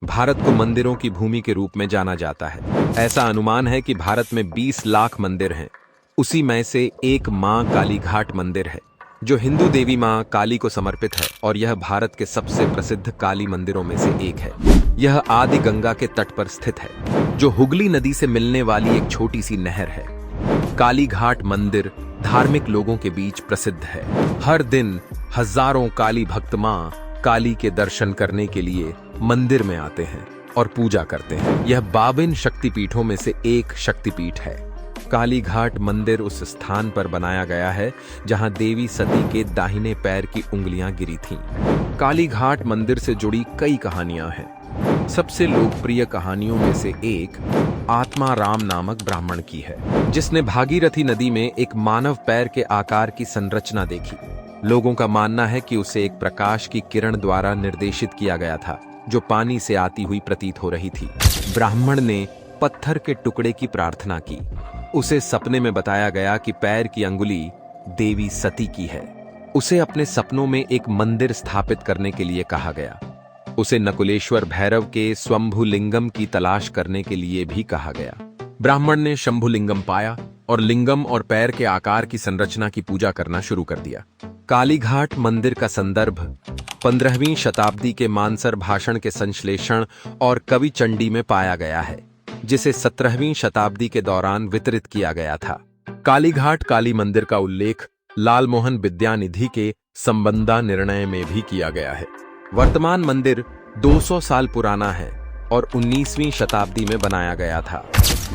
भारत को मंदिरों की भूमि के रूप में जाना जाता है। ऐसा अनुमान है कि भारत में 20 लाख मंदिर हैं। उसी में से एक मां काली घाट मंदिर है, जो हिंदू देवी मां काली को समर्पित है, और यह भारत के सबसे प्रसिद्ध काली मंदिरों में से एक है। यह आदि गंगा के तट पर स्थित है, जो हुगली नदी से मिलने वाली एक छोटी सी नहर है। काली घाट मंदिर धार्मिक लोगों के बीच प्रसिद्ध है। हर दिन हजारों काली भक्त मां काली के दर्शन करने के लिए मंदिर में आते हैं और पूजा करते हैं। यह 52 शक्तिपीठों में से एक शक्तिपीठ है। काली घाट मंदिर उस स्थान पर बनाया गया है जहां देवी सती के दाहिने पैर की उंगलियां गिरी थीं। काली घाट मंदिर से जुड़ी कई कहानियां हैं। सबसे लोकप्रिय कहानियों में से एक आत्मा राम नामक ब्राह्मण की है, जिसने भागीरथी नदी में एक मानव पैर के आकार की संरचना देखी। लोगों का मानना है कि उसे एक प्रकाश की किरण द्वारा निर्देशित किया गया था, जो पानी से आती हुई प्रतीत हो रही थी। ब्राह्मण ने पत्थर के टुकड़े की प्रार्थना की। उसे सपने में बताया गया कि पैर की अंगुली देवी सती की है। उसे अपने सपनों में एक मंदिर स्थापित करने के लिए कहा गया। उसे नकुलेश्वर भैरव के स्वंभुलिंगम की तलाश करने के लिए भी कहा गया। ब्राह्मण ने शंभुलिंगम पाया और लिंगम और पैर के आकार की संरचना की पूजा करना शुरू कर दिया। कालीघाट मंदिर का संदर्भ 15वीं शताब्दी के मानसर भाषण के संश्लेषण और कवि चंडी में पाया गया है, जिसे 17वीं शताब्दी के दौरान वितरित किया गया था। कालीघाट काली मंदिर का उल्लेख लालमोहन विद्यानिधि के संबंधा निर्णय में भी किया गया है। वर्तमान मंदिर 200 साल पुराना है और 19वीं शताब्दी में बनाया गया था।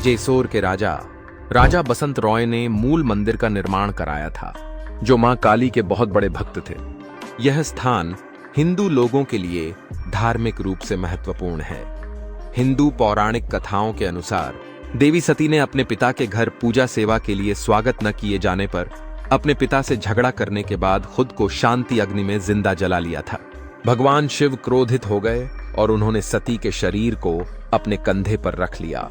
जेसोर के राजा बसंत रॉय ने मूल मंदिर का निर्माण कराया था, जो मां काली के बहुत बड़े भक्त थे। यह स्थान हिंदू लोगों के लिए धार्मिक रूप से महत्वपूर्ण है। हिंदू पौराणिक कथाओं के अनुसार देवी सती ने अपने पिता के घर पूजा सेवा के लिए स्वागत न किए जाने पर अपने पिता से झगड़ा करने के बाद खुद को शांति अग्नि में जिंदा जला लिया था। भगवान शिव क्रोधित हो गए और उन्होंने सती के शरीर को अपने कंधे पर रख लिया।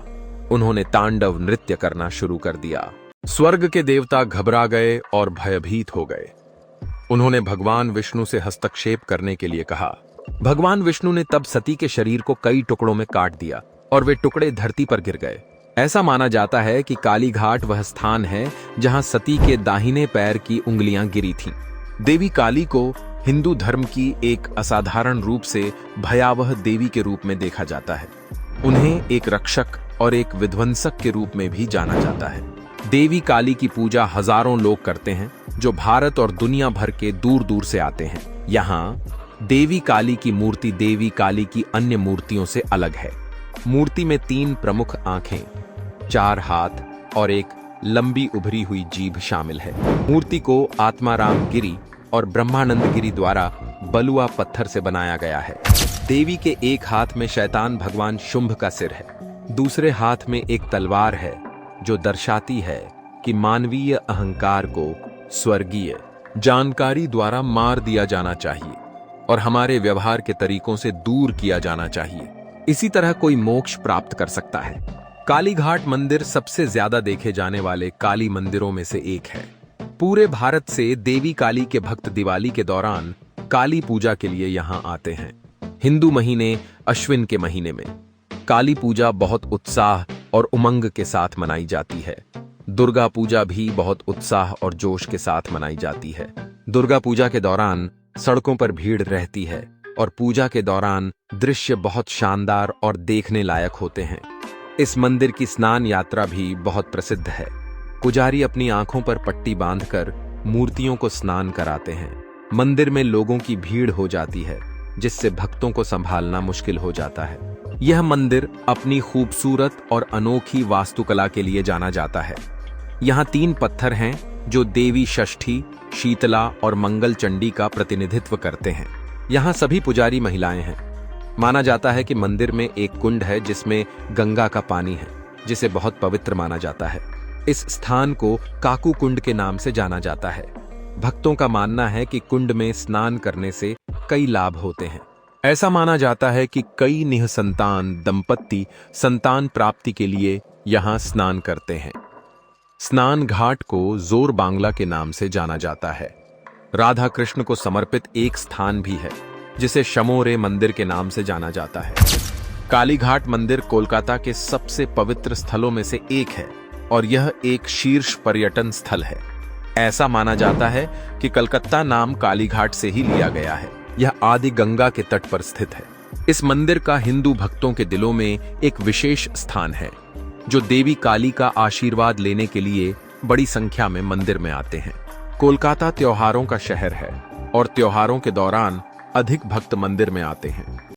उन्होंने तांडव नृत्य करना शुरू कर दिया। स्वर्ग के देवता घबरा गए और भयभीत हो गए। उन्होंने भगवान विष्णु से हस्तक्षेप करने के लिए कहा। भगवान विष्णु ने तब सती के शरीर को कई टुकड़ों में काट दिया और वे टुकड़े धरती पर गिर गए। ऐसा माना जाता है कि कालीघाट वह स्थान है जहां सती के दाहिने पैर की उंगलियां गिरी थीं। देवी काली को हिंदू धर्म की एक असाधारण रूप से भयावह देवी के रूप में देखा जाता है। उन्हें एक रक्षक और एक विध्वंसक के रूप में भी जाना जाता है। देवी काली की पूजा हजारों लोग करते हैं, जो भारत और दुनिया भर के दूर दूर से आते हैं। यहाँ देवी काली की मूर्ति देवी काली की अन्य मूर्तियों से अलग है। मूर्ति में 3 प्रमुख आंखें, 4 हाथ और एक लंबी उभरी हुई जीभ शामिल है। मूर्ति को आत्माराम गिरी और ब्रह्मानंद गिरी द्वारा बलुआ पत्थर से बनाया गया है। देवी के एक हाथ में शैतान भगवान शुंभ का सिर है। दूसरे हाथ में एक तलवार है, जो दर्शाती है कि मानवीय अहंकार को स्वर्गीय जानकारी द्वारा मार दिया जाना चाहिए और हमारे व्यवहार के तरीकों से दूर किया जाना चाहिए। इसी तरह कोई मोक्ष प्राप्त कर सकता है। कालीघाट मंदिर सबसे ज्यादा देखे जाने वाले काली मंदिरों में से एक है। पूरे भारत से देवी काली के भक्त दिवाली के दौरान काली पूजा के लिए यहाँ आते हैं। हिंदू महीने अश्विन के महीने में काली पूजा बहुत उत्साह और उमंग के साथ मनाई जाती है। दुर्गा पूजा भी बहुत उत्साह और जोश के साथ मनाई जाती है। दुर्गा पूजा के दौरान सड़कों पर भीड़ रहती है और पूजा के दौरान दृश्य बहुत शानदार और देखने लायक होते हैं। इस मंदिर की स्नान यात्रा भी बहुत प्रसिद्ध है। पुजारी अपनी आंखों पर पट्टी बांधकर मूर्तियों को स्नान कराते हैं। मंदिर में लोगों की भीड़ हो जाती है, जिससे भक्तों को संभालना मुश्किल हो जाता है। यह मंदिर अपनी खूबसूरत और अनोखी वास्तुकला के लिए जाना जाता है। यहाँ 3 पत्थर हैं जो देवी षष्ठी, शीतला और मंगल चंडी का प्रतिनिधित्व करते हैं। यहाँ सभी पुजारी महिलाएं हैं। माना जाता है कि मंदिर में एक कुंड है जिसमें गंगा का पानी है, जिसे बहुत पवित्र माना जाता है। इस स्थान को काकू कुंड के नाम से जाना जाता है। भक्तों का मानना है कि कुंड में स्नान करने से कई लाभ होते हैं। ऐसा माना जाता है कि कई निःसंतान दंपत्ति संतान प्राप्ति के लिए यहाँ स्नान करते हैं। स्नान घाट को जोर बांग्ला के नाम से जाना जाता है। राधा कृष्ण को समर्पित एक स्थान भी है, जिसे शमोरे मंदिर के नाम से जाना जाता है। कालीघाट मंदिर कोलकाता के सबसे पवित्र स्थलों में से एक है और यह एक शीर्ष पर्यटन स्थल है। ऐसा माना जाता है कि कलकत्ता नाम कालीघाट से ही लिया गया है। यह आदि गंगा के तट पर स्थित है। इस मंदिर का हिंदू भक्तों के दिलों में एक विशेष स्थान है, जो देवी काली का आशीर्वाद लेने के लिए बड़ी संख्या में मंदिर में आते हैं। कोलकाता त्योहारों का शहर है और त्योहारों के दौरान अधिक भक्त मंदिर में आते हैं।